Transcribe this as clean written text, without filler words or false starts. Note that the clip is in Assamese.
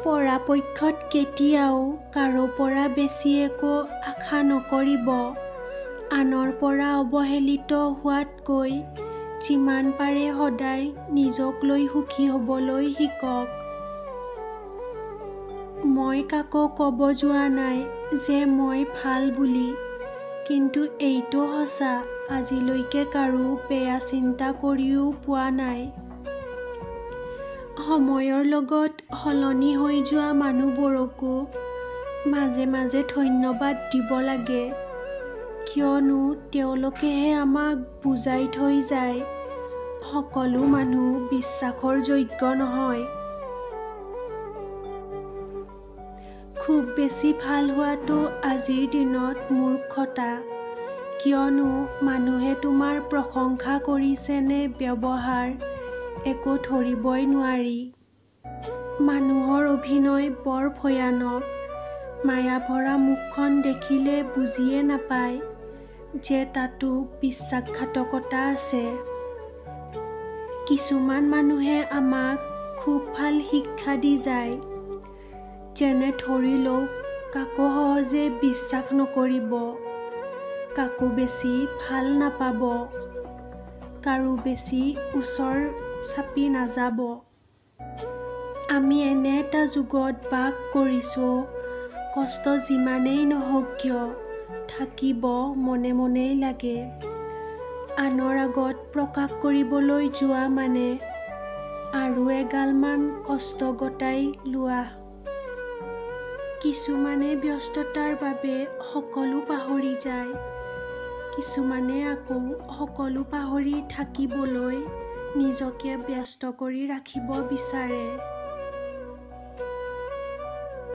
পৰাপক্ষত কেতিয়াও কাৰো পৰা বেছি একো আশা নকৰিব। আনৰ পৰা অৱহেলিত হোৱাতকৈ যিমান পাৰে সদায় নিজক লৈ সুখী হ'বলৈ শিকক। মই কাকো ক'ব যোৱা নাই যে মই ভাল বুলি, কিন্তু এইটো সঁচা, আজিলৈকে কাৰো বেয়া চিন্তা কৰিও পোৱা নাই। সময়ৰ লগত সলনি হৈ যোৱা মানুহবোৰকো মাজে মাজে ধন্যবাদ দিব লাগে, কিয়নো তেওঁলোকেহে আমাক বুজাই থৈ যায় সকলো মানুহ বিশ্বাসৰ যোগ্য নহয়। খুব বেছি ভাল হোৱাটো আজিৰ দিনত মূৰ্খতা, কিয়নো মানুহে তোমাৰ প্ৰশংসা কৰিছে নে ব্যৱহাৰ একো ধৰিবই নোৱাৰি। মানুহৰ অভিনয় বৰ ভয়ানক। মায়াভৰা মুখখন দেখিলে বুজিয়ে নাপায় যে তাতো বিশ্বাসঘাতকতা আছে। কিছুমান মানুহে আমাক খুব ভাল শিক্ষা দি যায়, যেনে ধৰি লওক কাকো সহজে বিশ্বাস নকৰিব, কাকো বেছি ভাল নাপাব, কাৰো বেছি ওচৰ চাপি নাযাব। আমি এনে এটা যুগত বাস কৰিছোঁ, কষ্ট যিমানেই নহওক কিয় থাকিব মনে মনেই লাগে। আনৰ আগত প্ৰকাশ কৰিবলৈ যোৱা মানে আৰু এগালমান কষ্ট গতাই লোৱা। কিছুমানে ব্যস্ততাৰ বাবে সকলো পাহৰি যায়, কিছুমানে আকৌ সকলো পাহৰি থাকিবলৈ নিজকে ব্যস্ত কৰি ৰাখিব বিচাৰে।